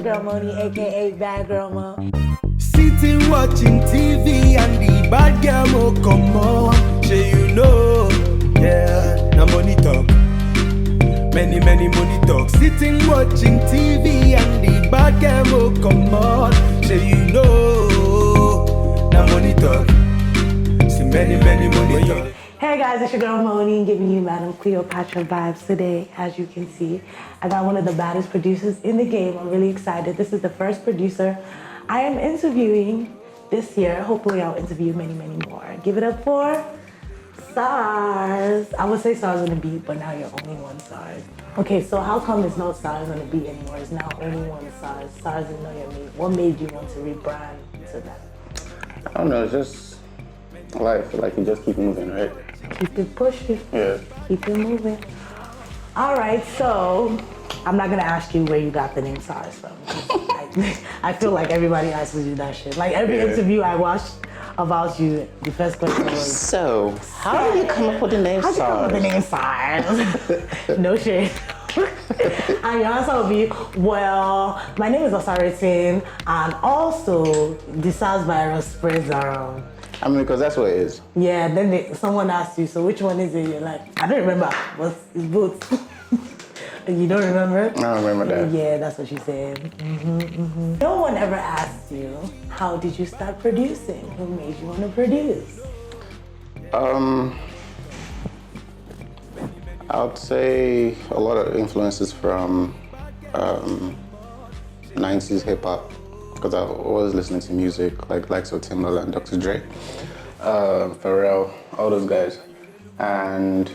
your girl Moni, aka Bad Girl Mo. Sitting watching TV and the bad girl mo come on. Say you know, yeah, now money talk. Many money talk. Sitting watching TV and the bad girl mo come on. Say you know, now money talk. See many money talk. Hey guys, it's your girl Moni giving you Madam Cleopatra vibes today. As you can see, I got one of the baddest producers in the game. I'm really excited. This is the first producer I am interviewing this year. Hopefully I'll interview many more. Give it up for Sarz. I would say Sarz on the beat, but now you're only one Sarz. Okay, so how come there's no Sarz on the beat anymore? It's now only one Sarz. Sarz and Know Your Meat. What made you want to rebrand to that? I don't know, it's just life. Like you just keep moving, right? Keep it pushing. Yeah. Keep it moving. All right, so I'm not gonna ask you where you got the name Sarz from. I feel like everybody asks you that shit. Like every interview I watched about you, the first question was, So, how did you come up with the name how'd you come up with the Sarz? name Sarz? No shit. And your answer will be, well, my name is Osaritin, and also the SARS virus spreads around. I mean, because that's what it is. Yeah, then someone asked you, so which one is it? You're like, I don't remember. It's both. You don't remember? I don't remember that. Yeah, that's what she said. No one ever asked you, how did you start producing? Who made you want to produce? I would say a lot of influences from 90s hip hop, because I was listening to music like likes of Timbaland, Dr. Dre, Pharrell, all those guys. And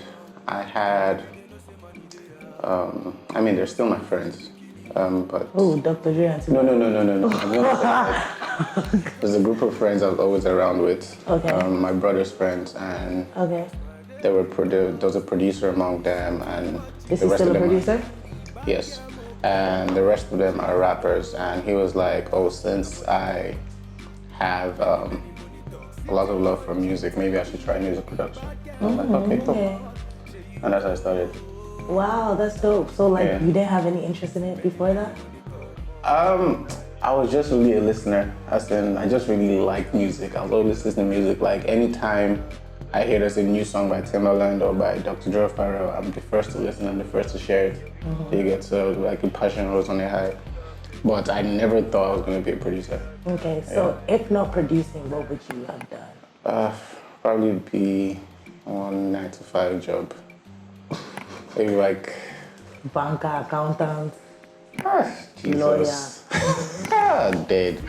I had, I mean, they're still my friends, but... Oh, Dr. Dre and No. There's a group of friends I was always around with, Okay. my brother's friends, and Okay. there was a producer among them, and Is the he rest still of a them producer? yes, and the rest of them are rappers. And he was like, "Oh, since I have a lot of love for music, maybe I should try music production." I'm like, "Okay, cool," Okay. and that's how I started. Wow, that's dope. So like, Yeah. you didn't have any interest in it before that? I was just really a listener. As in, I just really like music. I was always listening to music. Like anytime I hear there's a new song by Timbaland or by Dr. Dre or Pharrell, I'm the first to listen and the first to share it. You get so like a passion was on the high. But I never thought I was going to be a producer. Okay, so if not producing, what would you have done? Probably be one 9-to-5 job. Maybe like Banker, accountant, Jesus. Dead.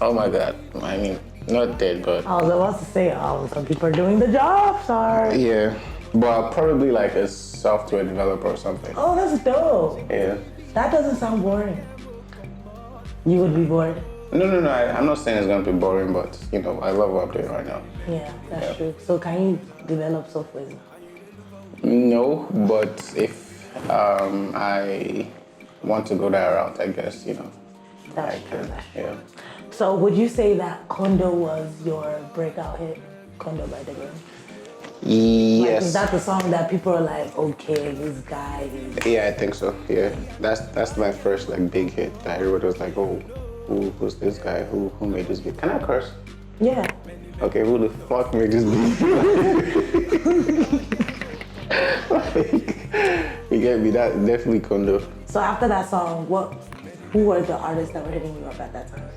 Oh my God. I mean, not dead, but I was about to say, some people are doing the job, sorry. yeah. But probably like a software developer or something. Oh, that's dope. Yeah. That doesn't sound boring. You would be bored? No. I'm not saying it's gonna be boring, but you know, I love what I'm doing right now. Yeah, that's true. So can you develop software now? No, but if I want to go that route, I guess, you know. That's I true, can, that's true. yeah. So would you say that Kondo was your breakout hit? Kondo by Dagrin? Like, Yes. is that the song that people are like, okay, this guy is... Yeah, I think so. Yeah, that's my first like big hit. That everybody was like, oh, who's this guy? Who made this beat? Can I curse? Yeah. Okay, who the fuck made this beat? You get me? That definitely Kondo. So after that song, who were the artists that were hitting you up at that time?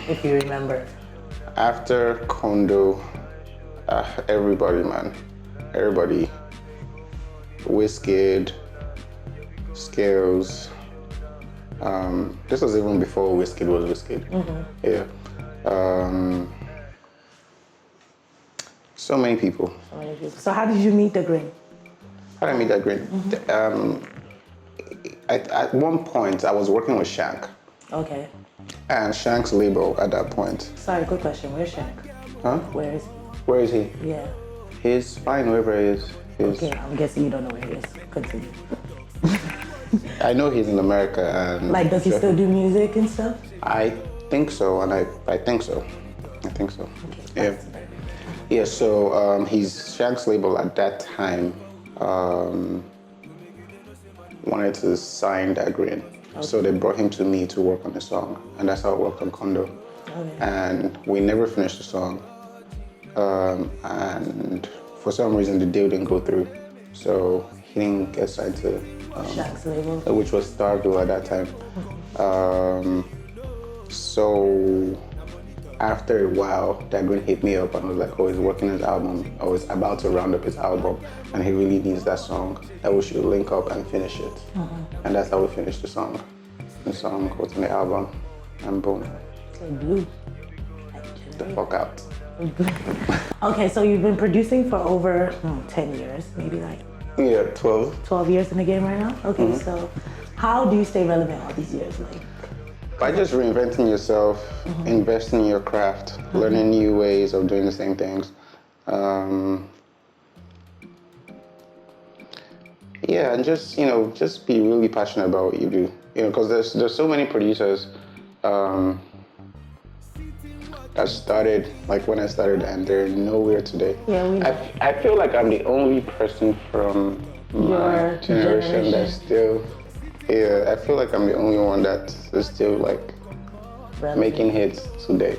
If you remember. After Kondo, everybody, man, everybody. Wizkid, Scales. This was even before Wizkid was Wizkid. Yeah. So many people. So how did you meet Dagrin? How did I meet Dagrin? At one point, I was working with Shank, Okay. and Shank's label at that point. Sorry, quick question. Where's Shank? Huh? Where is he? Where is he? Yeah. He's fine wherever he is. Okay, I'm guessing you don't know where he is. Continue. I know he's in America, and Like, does he still do music and stuff? I think so, and I think so. I think so. Okay. Yeah. Yeah. So he's Shank's label at that time wanted to sign Dagrin. So they brought him to me to work on the song, and that's how I worked on Kondo. Okay. And we never finished the song. And for some reason the deal didn't go through. So he didn't get signed to Shaq's label. which was Starville at that time. So after a while, Dagrin hit me up and was like, oh, he's working his album, or he's about to round up his album, and he really needs that song, that we should link up and finish it. And that's how we finished the song. The song goes on the album, and boom. It's like blue. The fuck out. Okay, so you've been producing for over 10 years, maybe like Yeah, 12. 12 years in the game right now? Okay, so how do you stay relevant all these years? Like, By just reinventing yourself, investing in your craft, learning new ways of doing the same things. Yeah, and just, just be really passionate about what you do. Because there's so many producers that started, like when I started, and they're nowhere today. Yeah, we know. I feel like I'm the only person from my Your generation that's still, I feel like I'm the only one that is still like relevant. making hits today.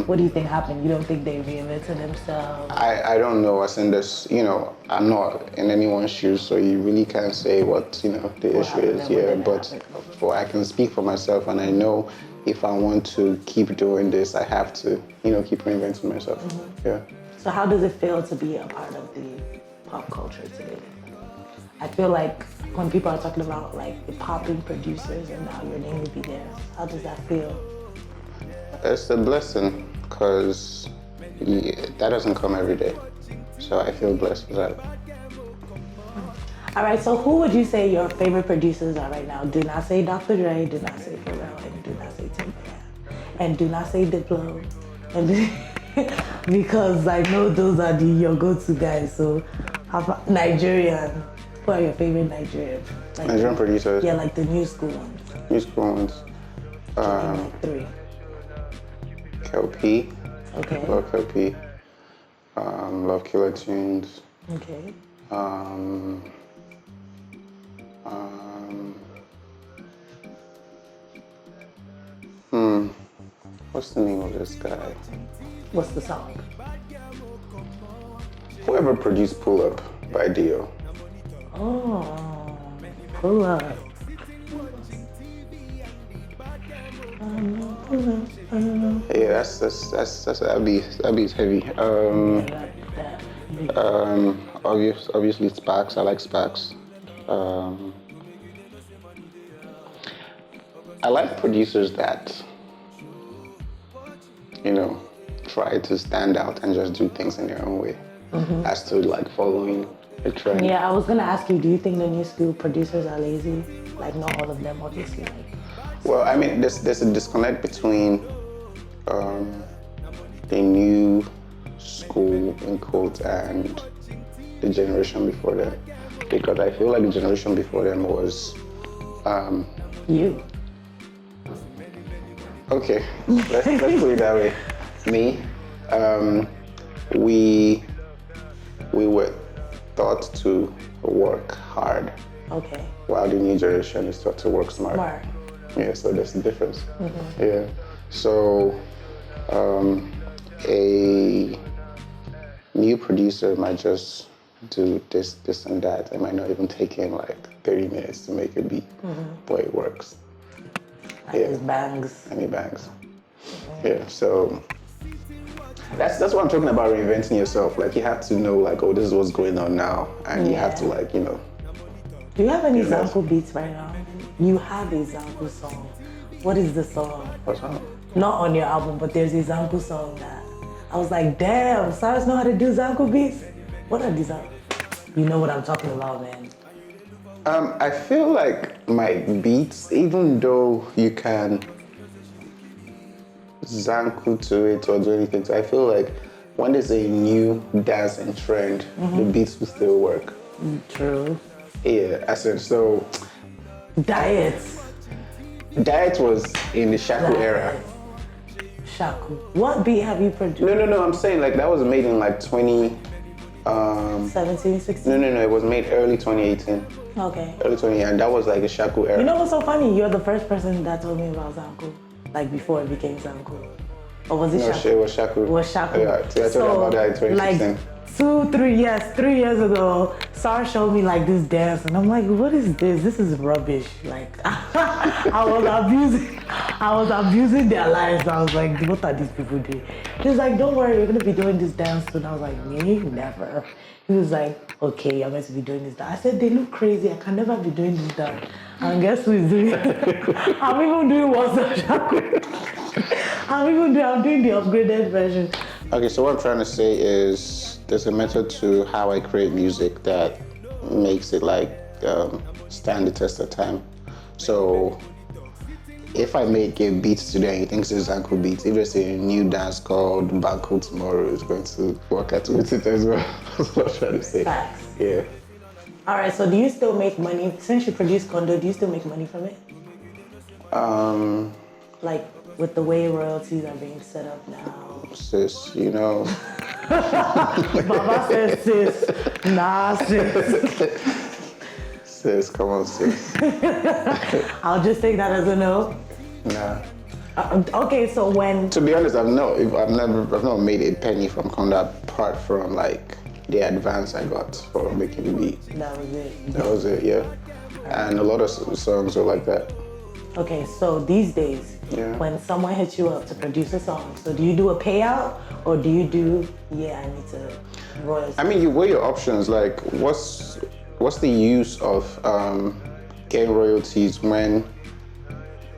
What do you think happened? You don't think they reinvented themselves? I don't know, as in this, I'm not in anyone's shoes, so you really can't say what, the issue is, but I can speak for myself, and I know if I want to keep doing this, I have to, keep reinventing myself, yeah. So how does it feel to be a part of the pop culture today? I feel like when people are talking about like the popping producers and now your name will be there, how does that feel? It's a blessing, because that doesn't come every day. So I feel blessed for that. All right, so who would you say your favorite producers are right now? Do not say Dr. Dre, do not say Pharrell, and do not say Timbaland, and do not say Diplo, and because I know those are your go-to guys. So how about Nigerian? Who are your favorite Nigerian? Like, Nigerian producers? Yeah, like the new school ones. New school ones. Like 3. KLP. Okay. Love KLP. Love Killer Tunes. Okay. What's the name of this guy? What's the song? Whoever produced Pull Up by Dio. Oh, pull up. Yeah, that'd be heavy. Obviously Sparks. I like Sparks. I like producers that, try to stand out and just do things in their own way, as to like following a trend. Yeah, I was gonna ask you, do you think the new school producers are lazy? Like, not all of them, obviously. Well, I mean, there's a disconnect between the new school, in quotes, and the generation before them. Because I feel like the generation before them was... You. Okay, let's put it that way. Me, we were taught to work hard, Okay. while the new generation is taught to work smart. Smart. Yeah, so there's a difference. Yeah, so a new producer might just do this, and that. It might not even take him like 30 minutes to make a beat, but it works. And his bangs. And it bangs. Yeah, so that's what I'm talking about, reinventing yourself. Like, you have to know, like, oh, this is what's going on now, and you have to, like, Do you have any Zanku beats right now? You have a Zanku song. What is the song? What's up? Not on your album, but there's a Zanku song that I was like, damn, Sarz know how to do Zanku beats? What are these? You know what I'm talking about, man. I feel like my beats, even though you can Zanku to it or do anything to it, I feel like when there's a new dance and trend, the beats will still work. True. Yeah, I said, so Diets. Diet was in the Shaku era. Shaku. What beat have you produced? No, I'm saying like that was made in like 20, 17, 16? No, it was made early 2018. Okay. Early 2018, and that was like a Shaku era. You know what's so funny? You're the first person that told me about Zanku, like before it became Zanku. Or was it No, Shaku? it was Shaku. It was Shaku. Yeah, so I told you about that in 2016. Like 3 years ago, Sarz showed me like this dance, and I'm like, what is this? This is rubbish. Like, I was abusing their lives. I was like, what are these people doing? He was like, don't worry, we're gonna be doing this dance soon. I was like, me? Never. He was like, okay, you're meant to be doing this dance. I said, they look crazy. I can never be doing this dance. And guess who is doing it? I'm even doing I'm doing the upgraded version. Okay, so what I'm trying to say is there's a method to how I create music that makes it like stand the test of time. So if I make a beat today and you think it's a Zanku beat, if there's a new dance called Banco tomorrow, it's going to work out with it as well. That's what I'm trying to say. Facts. Yeah. All right, so do you still make money? Since you produce Kondo, do you still make money from it? Like with the way royalties are being set up now? Sis, you know. Baba says sis. Nah, sis. Sis, come on, sis. I'll just take that as a no. Nah. Okay, so when... To be honest, I've not made a penny from Kondo apart from like the advance I got for making the beat. That was it. That was it, yeah. And a lot of songs are like that. Okay, so these days, when someone hits you up to produce a song, so do you do a payout or do you do, I need to royalties? I mean, you weigh your options. Like, what's the use of getting royalties when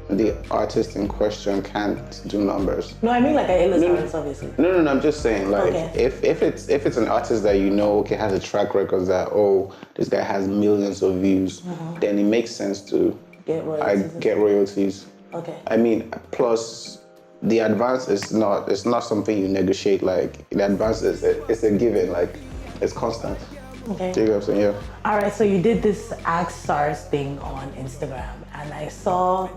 the artist in question can't do numbers? No, I mean like an A-list artist, obviously. No, I'm just saying, like, Okay. if it's an artist that you know, okay, has a track record that, oh, this guy has millions of views, then it makes sense to get royalties. Okay. I mean, plus the advance is not something you negotiate. Like, the advance it's a given, like, it's constant. Okay. Do you get what I'm saying? Yeah. All right, so you did this Ask Sarz thing on Instagram, and I saw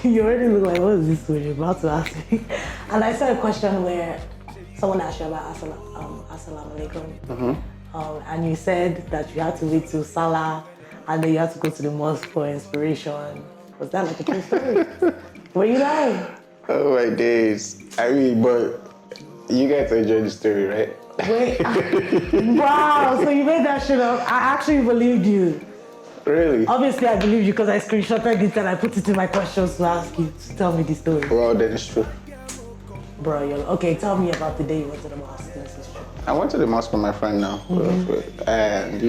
you already look like, what is this what you're about to ask me? And I saw a question where someone asked you about Assalamu alaikum. And you said that you had to wait till Salah, and then you had to go to the mosque for inspiration. Was that like a true story? Were you lying? Oh my days. I mean, but you guys enjoy the story, right? Wait, wow, so you made that shit up. I actually believed you. Really? Obviously, I believed you because I screenshotted it and I put it in my questions to ask you to tell me the story. Well, then it's true. Bro, okay, tell me about the day you went to the mosque. This is true. I went to the mosque with my friend now, and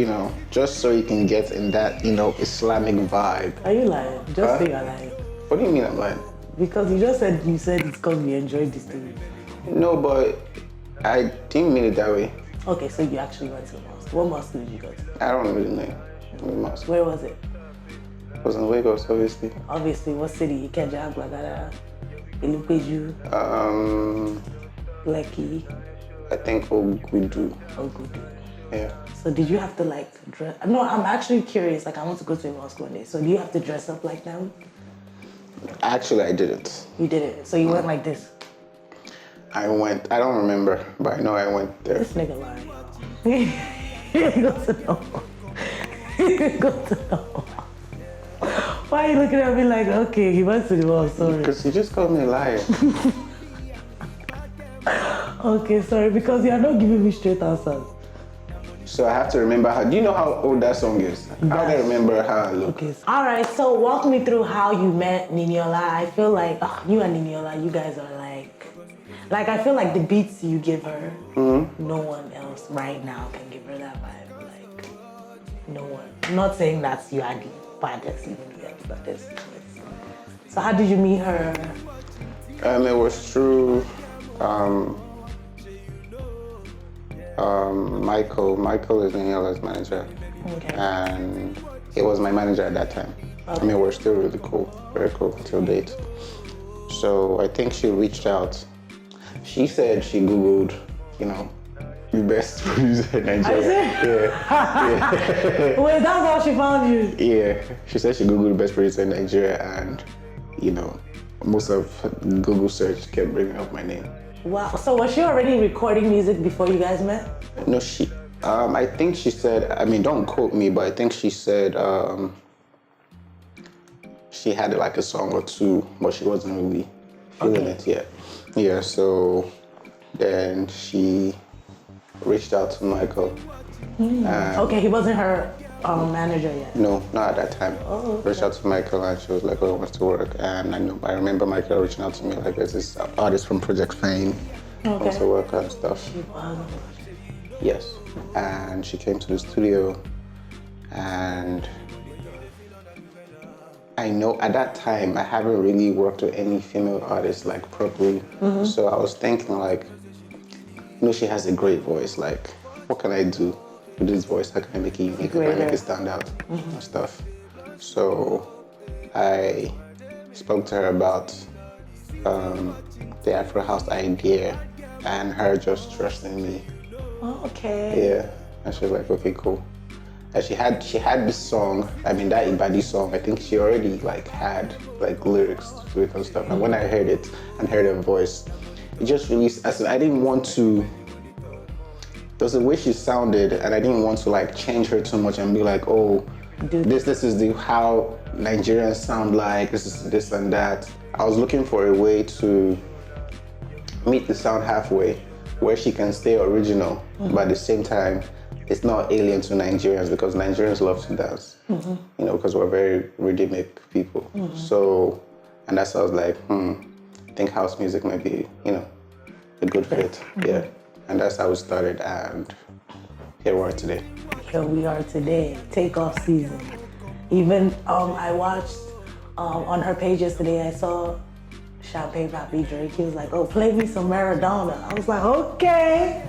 just so you can get in that, Islamic vibe. Are you lying? Just say you're lying. What do you mean I'm lying? Because you said it's because we enjoyed this story. No, but I didn't mean it that way. Okay, so you actually went to the mosque. What mosque did you go to? I don't really know the mosque. Where was it? It was in Lagos, obviously. Obviously, what city? Ikeja, Gbagada, Ilupeju, Lekki, I think Ogudu. Ogudu. Yeah. So did you have to dress? No, I'm actually curious. I want to go to a mosque one day. So do you have to dress up like them? Actually, I didn't. You didn't. So you went like this? I don't remember, but I know I went there. This nigga lying. He got to know. He got to know. Why are you looking at me like, okay, he went to the mosque, sorry. Because you just called me a liar. Okay, sorry, because you're not giving me straight answers. So I have to remember how. Do you know how old that song is? How do I remember how I look? Okay. All right, so walk me through how you met Niniola. I feel like you and Niniola, you guys are like I feel like the beats you give her, no one else right now can give her that vibe. Like, no one. I'm not saying that's you are the baddest, even but there's. So how did you meet her? It was through Michael. Michael is Niola's manager. Okay. And he was my manager at that time. Okay. I mean, we're still really cool, very cool till date. So I think she reached out. She said she Googled, the best producer in Nigeria. Yeah. Wait, that's how she found you? Yeah. She said she Googled the best producer in Nigeria, and, most of Google search kept bringing up my name. Wow. So was she already recording music before you guys met? No, I think she said, I mean, don't quote me, but I think she said she had like a song or two, but she wasn't really feeling it yet. Yeah, so then she reached out to Michael. Okay, he wasn't her manager yet. No, not at that time. Oh, okay. Reached out to Michael and she was like, oh, I want to work. And I remember Michael reaching out to me like, there's this artist from Project Fame. Wants to work and stuff. She was. Yes. And she came to the studio and I know at that time I haven't really worked with any female artists like properly. So I was thinking like, she has a great voice. Like, what can I do with this voice? How can I make it unique? How can I make it stand out and stuff? So I spoke to her about the Afro House idea and her just trusting me. Oh, okay. Yeah, and she was like, okay, cool. And she had this song, I mean that Ibadi song, I think she already like had like lyrics to it and stuff. And when I heard it and heard her voice, it just really, I didn't want to, there was a way she sounded and I didn't want to like change her too much and be like, oh, this is how Nigerians sound like, this is this and that. I was looking for a way to meet the sound halfway, where she can stay original, but at the same time, it's not alien to Nigerians because Nigerians love to dance, because we're very rhythmic people. So, and that's why I was like, I think house music might be, a good fit. Yeah, and that's how it started, and here we are today. Here we are today, takeoff season. Even I watched on her page yesterday, I saw Champagne Papi Drake. He was like, oh, play me some Maradona. I was like, okay.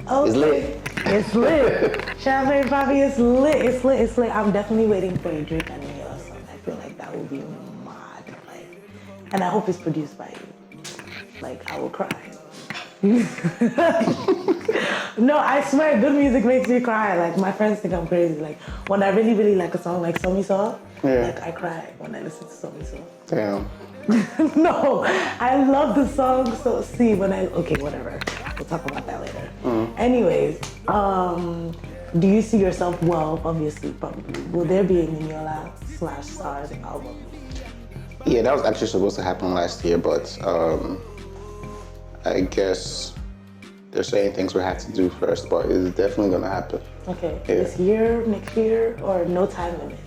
It's lit. It's lit. Champagne Papi is lit. It's lit. It's lit. I'm definitely waiting for a Drake and a song. I feel like that would be mad. And I hope it's produced by you. Like, I will cry. No, I swear, good music makes me cry. Like, my friends think I'm crazy. Like, when I really, really like a song like So Me So, like, I cry when I listen to So Me So. Damn. No, I love the song. So, see, okay, whatever. We'll talk about that later. Anyways, do you see yourself, well, obviously, probably, will there be a Ninyola / Sarz album? Yeah, that was actually supposed to happen last year, but I guess there's certain things we have to do first, but it's definitely gonna happen. Okay, this year, next year, or no time limit?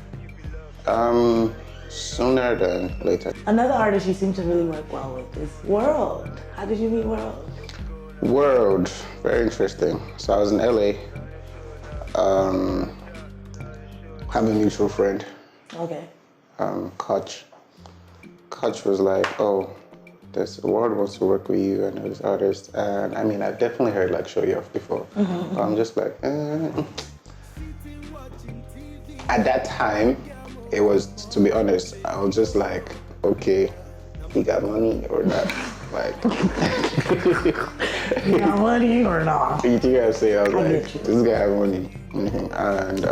Sooner than later. Another artist you seem to really work well with is World. How did you meet World? World, very interesting. So I was in LA, have a mutual friend, Okay. Koch. Koch was like, oh, this World wants to work with you and this artist. And I mean, I've definitely heard like Show You Off before. But I'm just like, At that time, it was, to be honest, I was just like, okay, he got money or not? Like, You got money or not? you think I'm saying? I was like, get you. this guy has money. And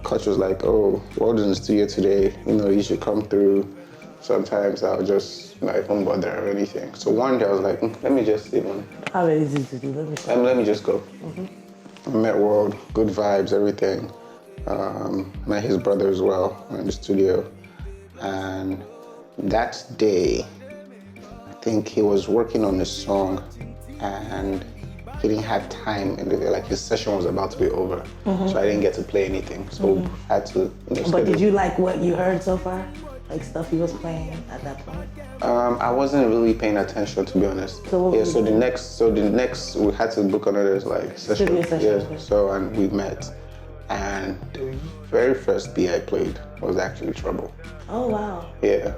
Coach was like, oh, World in the studio today, you should come through. Sometimes I'll just not even bother or anything. So one day I was like, let me just even, How easy to do? let me just go. I met World, good vibes, everything. Met his brother as well in the studio. And that day, I think he was working on a song and he didn't have time in the day, like his session was about to be over. So I didn't get to play anything. So I had to, But did you like what you heard so far? Like stuff he was playing at that point? I wasn't really paying attention, to be honest. So what So the next we had to book another like session. Studio session, Yeah. okay. So and we met, and the very first beat I played was actually Trouble. Oh, wow. Yeah,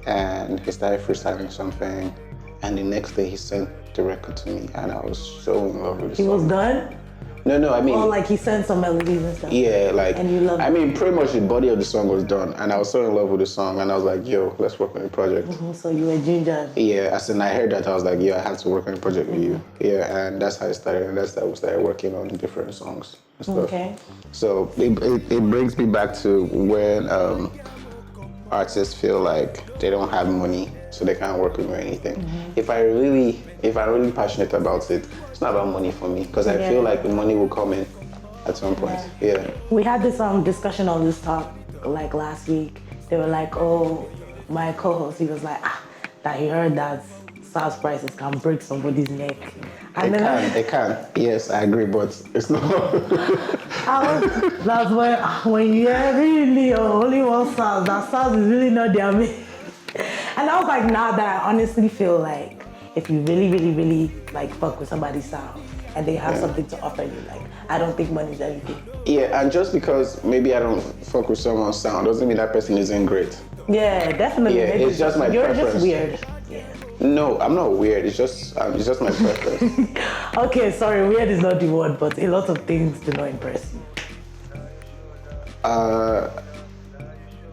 and he started freestyling something, and the next day he sent the record to me, and I was so in love with the He song. was done? No, I mean. Or like he sent some melodies and stuff? Yeah, like, And you loved I it? mean, pretty much the body of the song was done, and I was so in love with the song, and I was like, yo, let's work on the project. So you were gingered. Yeah, as in I heard that, I was like, yeah, I have to work on a project with you. Yeah, and that's how it started, and that's how we started working on different songs and stuff. Okay. So it brings me back to when artists feel like they don't have money, so they can't work with me or anything. If I really if I'm really passionate about it, it's not about money for me because I Yeah. feel like the money will come in at some point. Yeah. We had this discussion on this talk like last week. They were like, oh, my co-host, he was like, that he heard that Sarz prices can break somebody's neck. And It can. Yes, I agree, but it's not. That's when you hear really only one Sarz, that Sarz is really not their main. And I was like, nah, that I honestly feel like if you really, really, really like fuck with somebody's sound and they have something to offer you, like I don't think money's everything. Yeah, and just because maybe I don't fuck with someone's sound doesn't mean that person isn't great. Yeah, definitely. Yeah, Maybe it's just my you're preference. just weird. Yeah. No, I'm not weird. It's just my preference. Okay, sorry, weird is not the word, but a lot of things do not impress you.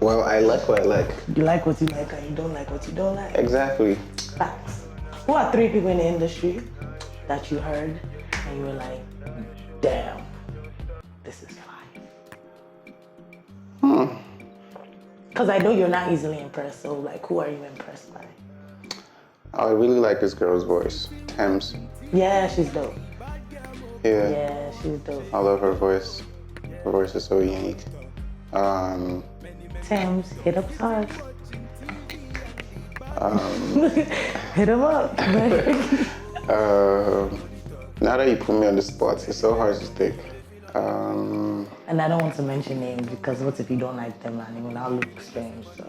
Well, I like what I like. You like what you like and you don't like what you don't like. Exactly. Facts. Who are 3 people in the industry that you heard and you were like, damn, this is fine? Because I know you're not easily impressed, so like, who are you impressed by? I really like this girl's voice, Thames. Yeah, she's dope. Yeah. Yeah, she's dope. I love her voice. Her voice is so unique. Thames, hit up Sarz. Hit him up. Now that you put me on the spot, it's so hard to think. And I don't want to mention names because what if you don't like them and it will now look strange. So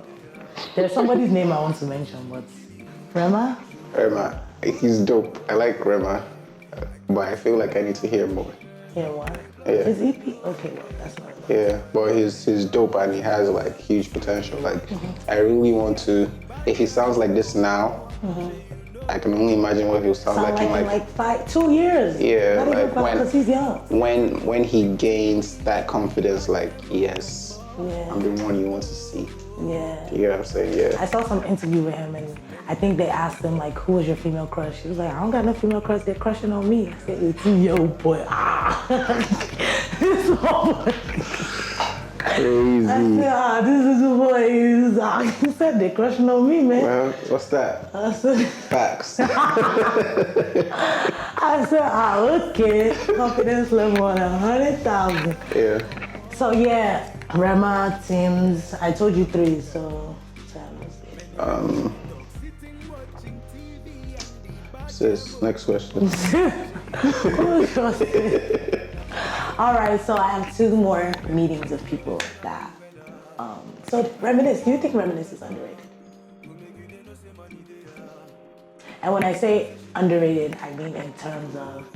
there's somebody's name I want to mention, but Rema? Rema, he's dope. I like Rema, but I feel like I need to hear more. Yeah, what? Yeah. His EP? Okay, well, that's not it. Yeah, but he's dope and he has like huge potential. Like I really want to. If he sounds like this now, I can only imagine what he'll sound like in like 2 years. Yeah, Not even like because he's young. when he gains that confidence, like yes, Yeah. I'm the one you want to see. Yeah. You get what I'm saying? Yeah. I saw some interview with him and I think they asked him like, who was your female crush? He was like, I don't got no female crush, they're crushing on me. I said, it's yo boy. This boy. Crazy. I said, this is a boy. He said they're crushing on me, man. Well, what's that? I said, Facts. okay. Confidence level on 100,000. Yeah. So yeah, Rema, Teams, I told you 3, so Sis, next question. All right, so I have 2 more meetings of people that, so Reminisce, do you think Reminisce is underrated? And when I say underrated, I mean in terms of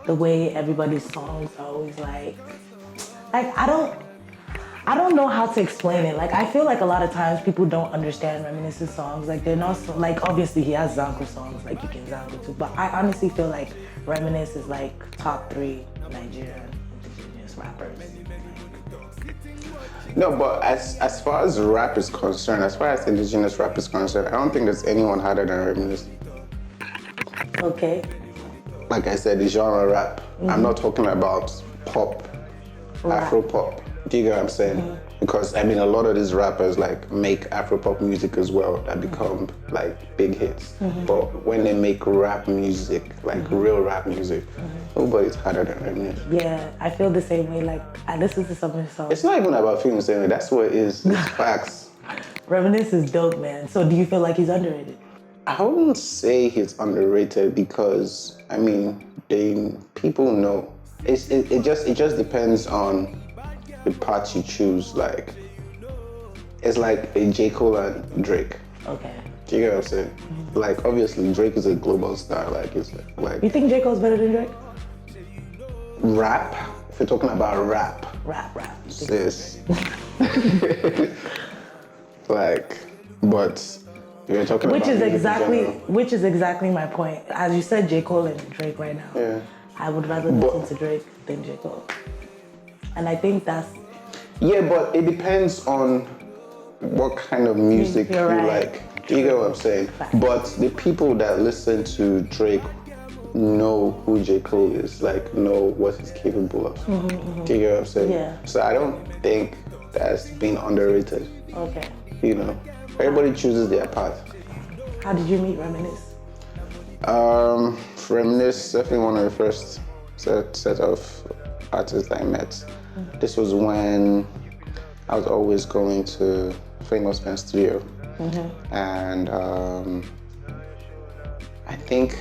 the way everybody's songs are always like I don't know how to explain it. Like, I feel like a lot of times people don't understand Reminisce's songs. Like, they're not, like, obviously he has Zanku songs, like, you can Zanku too. But I honestly feel like Reminisce is, like, top 3 Nigerian indigenous rappers. No, but as far as rap is concerned, as far as indigenous rap is concerned, I don't think there's anyone harder than Reminisce. Okay. Like I said, the genre rap. I'm not talking about pop, Afro pop. Do you get what I'm saying? Because I mean, a lot of these rappers like make Afro pop music as well that become like big hits. But when they make rap music, like real rap music, nobody's harder than Reminisce. Yeah, I feel the same way. Like, I listen to some of his songs. It's not even about feeling the same way. That's what it is. It's facts. Reminisce is dope, man. So do you feel like he's underrated? I wouldn't say he's underrated because I mean, people know. It just depends on the part you choose. Like, it's like a J. Cole and Drake. Okay. Do you get what I'm saying? Like, obviously Drake is a global star. Like, it's like You think J. Cole's better than Drake? rap. If we're talking about rap, Rap. sis. Like, but you're talking Which about is music in exactly my point. As you said, J. Cole and Drake right now. general. I would rather listen to Drake than J. Cole. And I think that's... Yeah, but it depends on what kind of music you You're right. like. Do you get what I'm saying? Fact. But the people that listen to Drake know who J. Cole is, like know what he's capable of. Do you get what I'm saying? Yeah. So I don't think that's being underrated. Okay. You know, everybody chooses their path. How did you meet Reminisce? Reminisce, definitely one of the first set of artists I met. This was when I was always going to Famous Pen Studio. And I think,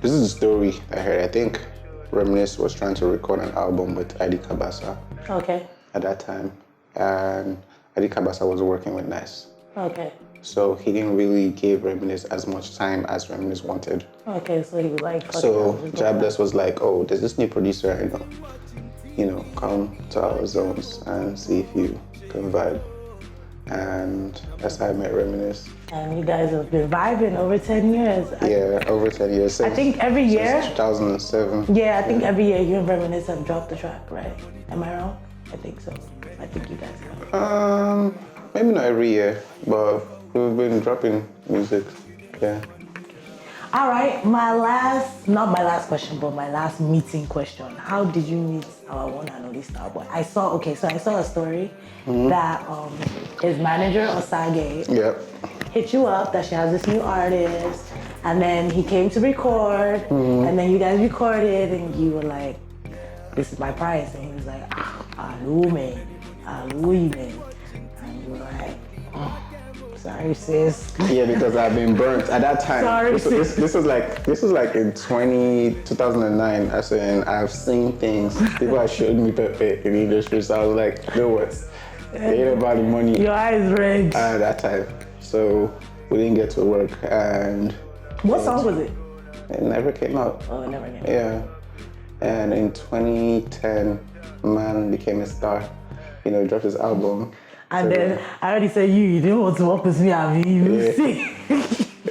this is a story I heard. I think Reminisce was trying to record an album with Adi Kabasa at that time. And Adi Kabasa was working with Nice. So he didn't really give Reminisce as much time as Reminisce wanted. So he was like, so Jobless was like, oh, there's this new producer I know. You know, come to our zones and see if you can vibe. And that's how I met Reminisce. And you guys have been vibing over 10 years. Yeah, over 10 years. Since, I think every year. Since 2007. Yeah, I think every year you and Reminisce have dropped the track, right? Am I wrong? I think so. I think you guys have. Maybe not every year, but we've been dropping music. Yeah. All right, not my last question, but my last meeting question. How did you meet our one and only Starboy? I saw a story that his manager, Osage, hit you up that she has this new artist, and then he came to record, and then you guys recorded, and you were like, this is my price, and he was like, man. And you were like, sorry, sis. Yeah, because I've been burnt at that time. Sorry, sis. This was like in 2009. As in, I've seen things. People have showed me Pepe in the industry, so I was like, you know what? It ain't about the money. Your eyes red. At that time. So we didn't get to work, and... What song was it? It never came out. Oh, it never came out. Yeah. And in 2010, Man became a star. You know, he dropped his album. And then I already said you didn't want to work with me, I mean, you see.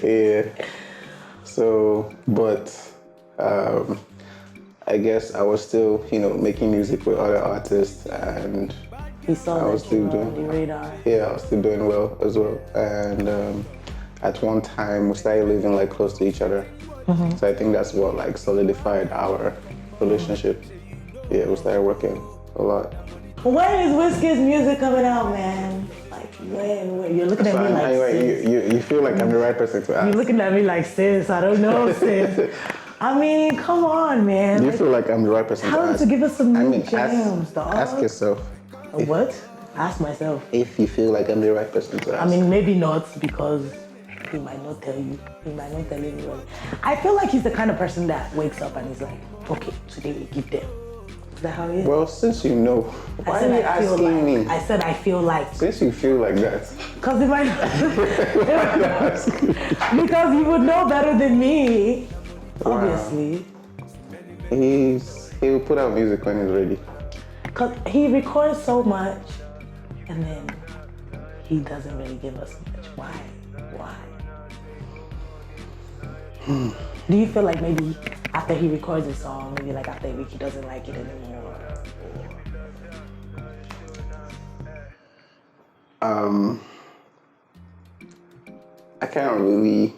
Yeah. So, but I guess I was still, making music with other artists, and he saw I was still doing on the radar. Yeah, I was still doing well as well. And at one time we started living like close to each other. So I think that's what like solidified our relationship. Yeah, we started working a lot. When is Wizkid's music coming out, man? Like when? You're looking at me like sis. You feel like I'm the right person to ask. You're looking at me like sis. I don't know, sis. I mean, come on, man. You feel like I'm the right person to ask. Tell him to give us some new jams, dog. Ask yourself. What? Ask myself. If you feel like I'm the right person to ask. I mean, maybe not, because he might not tell you. He might not tell anyone. I feel like he's the kind of person that wakes up and he's like, okay, today we give them. Is that how he is? Well, since you know, why are you asking me? I said I feel like. Since you feel like that. Because because he would know better than me, obviously. He'll put out music when he's ready. Because he records so much, and then he doesn't really give us much. Why? Do you feel like maybe after he records a song, maybe like after a week he doesn't like it anymore? I can't really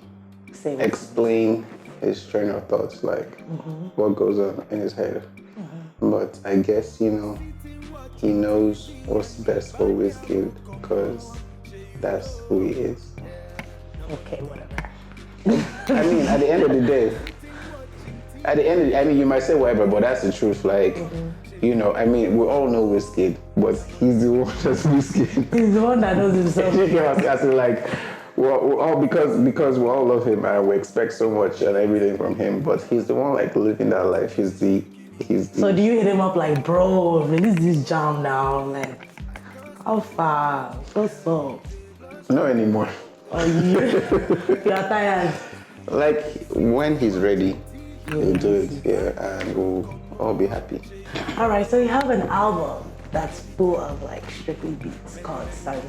explain his train of thoughts, like what goes on in his head. But I guess, he knows what's best for Wizkid, because that's who he is. Okay, whatever. I mean, at the end of the day, you might say whatever, but that's the truth. Like, we all know Wizkid, but he's the one that's Wizkid. He's the one that knows himself. We're all because we all love him and we expect so much and everything from him, but he's the one like living that life. He's the. So do you hit him up like, bro, release this jam now? Like, how far? What's up? Not anymore. Oh, you're tired. Like, when he's ready, he'll do it, yeah, and we'll all be happy. All right, so you have an album that's full of like strictly beats called Sarz.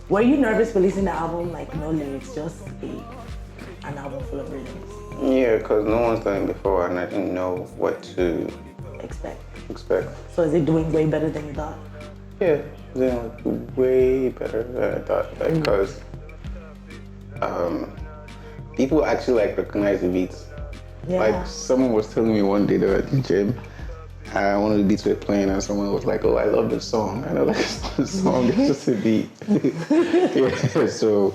Were you nervous releasing the album, like no lyrics, just an album full of rhythms? Yeah, because no one's done it before and I didn't know what to expect. So is it doing way better than you thought? Yeah, it's doing like way better than I thought, because people actually like recognize the beats. Yeah. Like someone was telling me one day they were at the gym, and one of the beats were playing, and someone was like, "Oh, I love this song." And I'm like, "It's not a song; it's just a beat." Yeah. So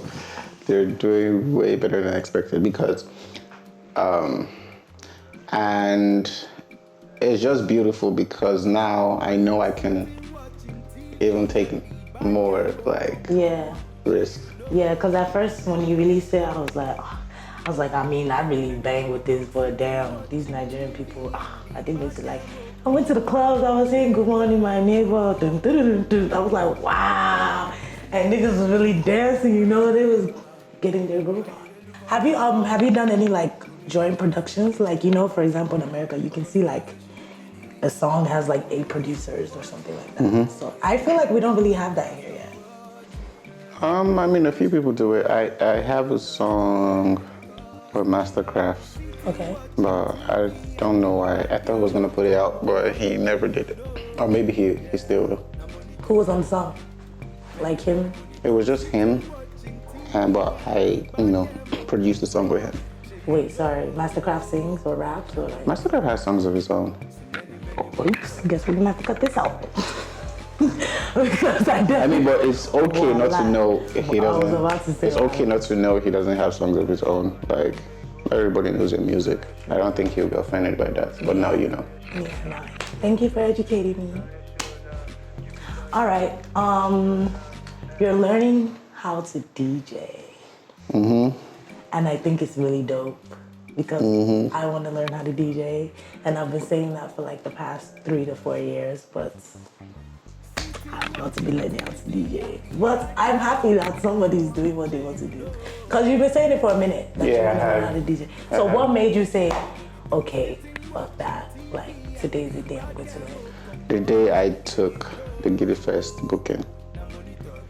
they're doing way better than expected because, and it's just beautiful because now I know I can even take more like risk. Yeah, because at first when you released it, I was like, I mean, I really bang with this, but damn, these Nigerian people, I think it's like, I went to the clubs, I was saying good morning, my neighbor, dun, dun, dun, dun. I was like, wow, and niggas was really dancing, you know, they was getting their groove on. Have you done any like joint productions? Like, you know, for example, in America, you can see like a song has like 8 producers or something like that. So I feel like we don't really have that here yet. I mean, a few people do it. I have a song with Mastercraft. Okay. But I don't know why. I thought he was gonna put it out, but he never did it. Or maybe he still will. Who was on the song? Like him? It was just him, but I, produced the song with him. Wait, sorry. Mastercraft sings or raps or like? Mastercraft has songs of his own. Oops. Guess we're gonna have to cut this out. Because I mean, but it's okay not to know he I was doesn't. about to say It's okay not to know he doesn't have songs of his own. Like everybody knows your music. I don't think he'll be offended by that. But now you know. Yeah, nice. Thank you for educating me. All right. You're learning how to DJ. And I think it's really dope because I want to learn how to DJ, and I've been saying that for like the past 3 to 4 years, but I'm about to be learning how to DJ. But I'm happy that somebody's doing what they want to do. Because you've been saying it for a minute that you want to learn how to DJ. So what made you say, okay, fuck that, like today's the day I'm going to learn? The day I took the Giddy Fest booking.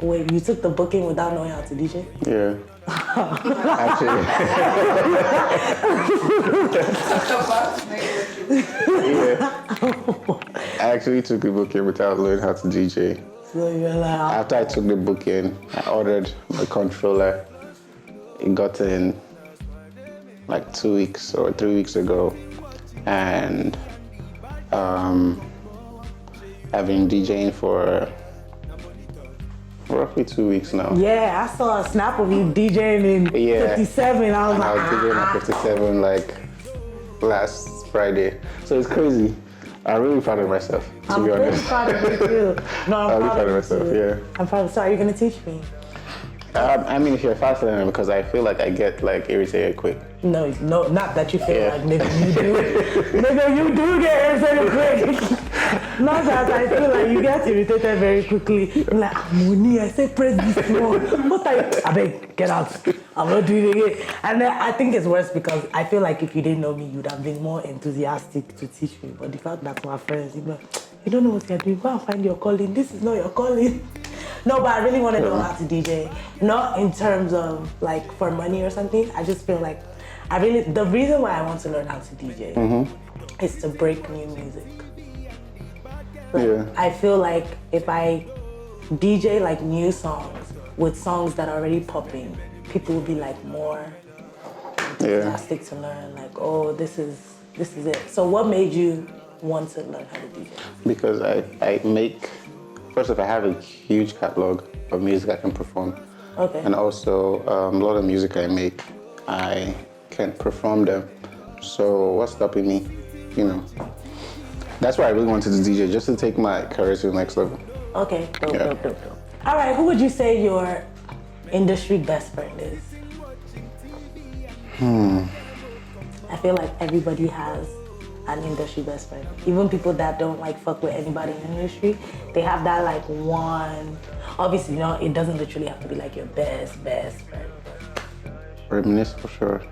Wait, you took the booking without knowing how to DJ? Yeah. Actually. I actually took the booking without learning how to DJ. So you're like, After I took the booking, I ordered my controller. It got in like 2 weeks or 3 weeks ago. And I've been DJing for roughly 2 weeks now. yeah, I saw a snap of you DJing in 57. I was And like, I was DJing at 57 like last Friday. So it's crazy. I'm really proud of myself, to I'm be really honest. proud of you too. No, I'm really proud of myself, you. yeah. I'm proud. So are you gonna teach me? I mean, if you're a fast learner, because I feel like I get like irritated quick. No, not that you feel Yeah. like nigga you do. Nigga, you do get irritated quick. Not that I feel like you get irritated very quickly. I'm like, Moni, I said press this one. What are you? I beg, get out. I'm not doing it again. And then I think it's worse because I feel like if you didn't know me, you'd have been more enthusiastic to teach me. But the fact that my friends, you don't know what you're doing. Go and find your calling. This is not your calling. No, but I really want to know how to DJ. Not in terms of like for money or something. I just feel like the reason why I want to learn how to DJ is to break new music. Like, I feel like if I DJ like new songs with songs that are already popping, people will be like more enthusiastic to learn. Like, oh, this is it. So what made you want to learn how to DJ? Because I make, first of all, I have a huge catalog of music I can perform. Okay. And also a lot of music I make, I can perform them. So what's stopping me? That's why I really wanted to DJ, just to take my career to the next level. Okay, dope. All right, who would you say your industry best friend is? I feel like everybody has an industry best friend. Even people that don't like fuck with anybody in the industry, they have that like one. Obviously, it doesn't literally have to be like your best friend. Reminisce for sure.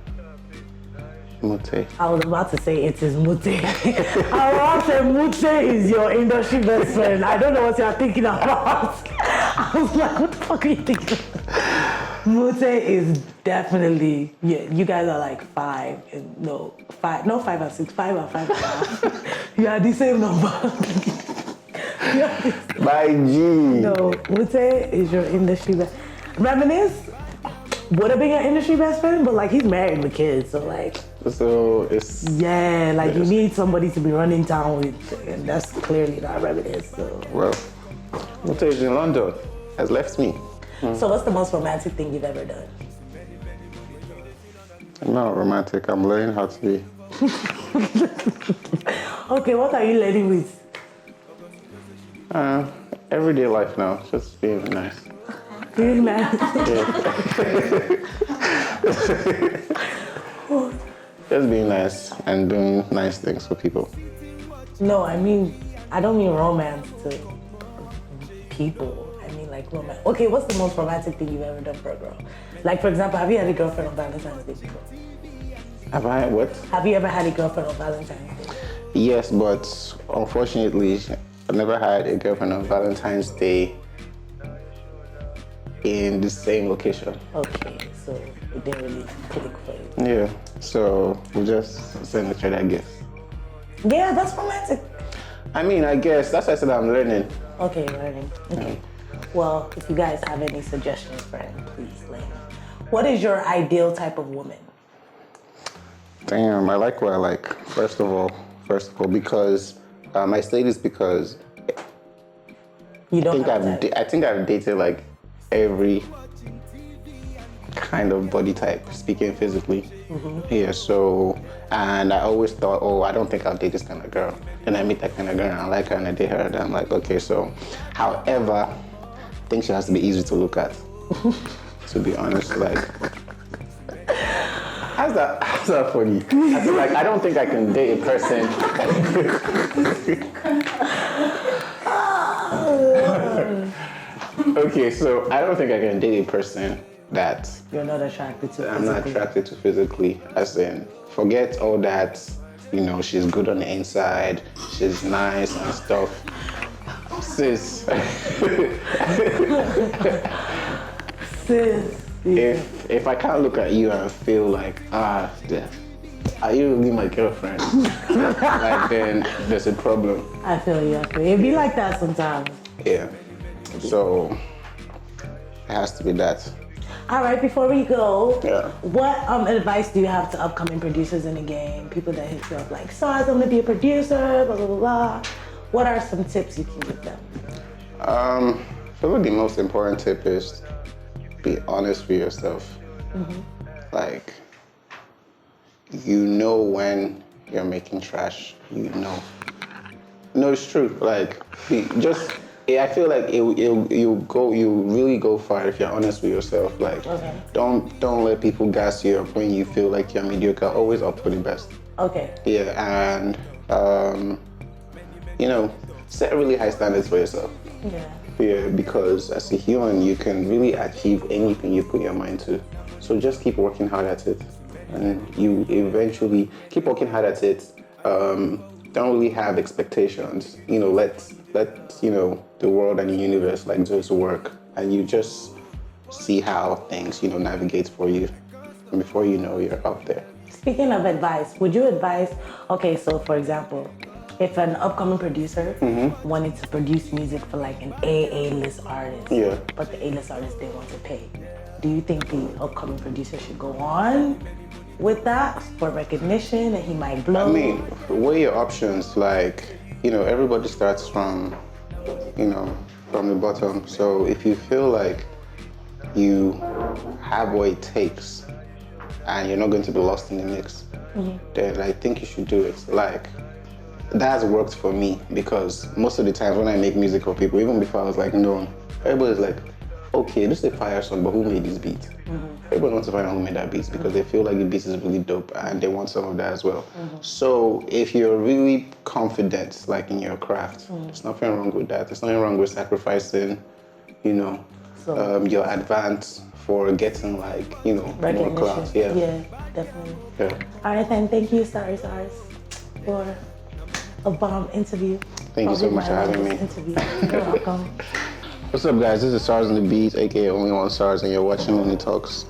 Mute. I was about to say it is Mute. I was about to say Mute is your industry best friend. I don't know what you're thinking about. I was like, what the fuck are you thinking? Mute is definitely, you guys are like 5 and 5 and 6, 5 and 5.5. You are the same number. By G. No, Mute is your industry best. Reminisce would have been your industry best friend, but like he's married with kids, so like. So it's. Yeah, like you need somebody to be running town with, and that's clearly not Reminisce. So. Well, Mute is in London, has left me. So what's the most romantic thing you've ever done? I'm not romantic. I'm learning how to be. Okay, what are you learning with? Everyday life now. Just being nice. Being nice. Just being nice and doing nice things for people. No, I mean, I don't mean romance to people. I mean like romance. Okay, what's the most romantic thing you've ever done for a girl? Like, for example, have you had a girlfriend on Valentine's Day before? Have I what? Have you ever had a girlfriend on Valentine's Day? Yes, but unfortunately, I never had a girlfriend on Valentine's Day in the same location. Okay, so it didn't really click for you. Yeah, so we just send each other gifts. Yeah, that's romantic. I mean, I guess that's why I said I'm learning. Okay, learning. Okay. Well, if you guys have any suggestions for him, please let me know. What is your ideal type of woman? Damn, I like what I like. First of all, because I say this because You don't I think I've dated like every kind of body type, speaking physically. Yeah, so, and I always thought, oh, I don't think I'll date this kind of girl. Then I meet that kind of girl and I like her and I date her and I'm like, okay, so, however, I think she has to be easy to look at. To be honest, like, how's that funny? I feel like I don't think I can date a person. Okay, so I don't think I can date a person that You're not attracted to. I'm not attracted to physically. As in, forget all that, you know, she's good on the inside, she's nice and stuff. Sis. Sis. If I can't look at you and feel like, are you really my girlfriend? Like, then there's a problem. I feel you. It be like that sometimes. Yeah. So it has to be that. All right, before we go, Yeah. what advice do you have to upcoming producers in the game? People that hit you up like, Sarz, I'm gonna be a producer, blah, blah, blah, blah. What are some tips you can give them? I feel like the most important tip is be honest with yourself. Like, you know when you're making trash, you know. No, it's true. Like, I feel like you really go far if you're honest with yourself. Like, don't let people gas you up when you feel like you're mediocre. Always up for the best. Okay. Yeah, and you know, set really high standards for yourself. Yeah. Yeah, because as a human, you can really achieve anything you put your mind to. So just keep working hard at it, and you eventually keep working hard at it. Don't really have expectations. You know, let you know the world and the universe like do its work, and you just see how things navigate for you, and before you know, you're up there. Speaking of advice, would you advise? Okay, so for example, if an upcoming producer wanted to produce music for like an A-list artist, but the A-list artist didn't want to pay, do you think the upcoming producer should go on with that for recognition and he might blow? I mean, weigh your options. Like, everybody starts from the bottom. So if you feel like you have what it takes and you're not going to be lost in the mix, then I think you should do it. Like, that's worked for me, because most of the times when I make music for people, even before I was like known, everybody's like, okay, this is a fire song, but who made this beat? Everybody wants to find out who made that beat because they feel like the beat is really dope and they want some of that as well. So if you're really confident, like in your craft, there's nothing wrong with that. There's nothing wrong with sacrificing, your advance for getting more clout. Yeah, definitely. Yeah. All right then, thank you, Sarz, for a bomb interview. Thank you so much for having me. You're welcome. What's up, guys? This is Sarz on the Beat, aka Only One Sarz, and you're watching Moni Talks.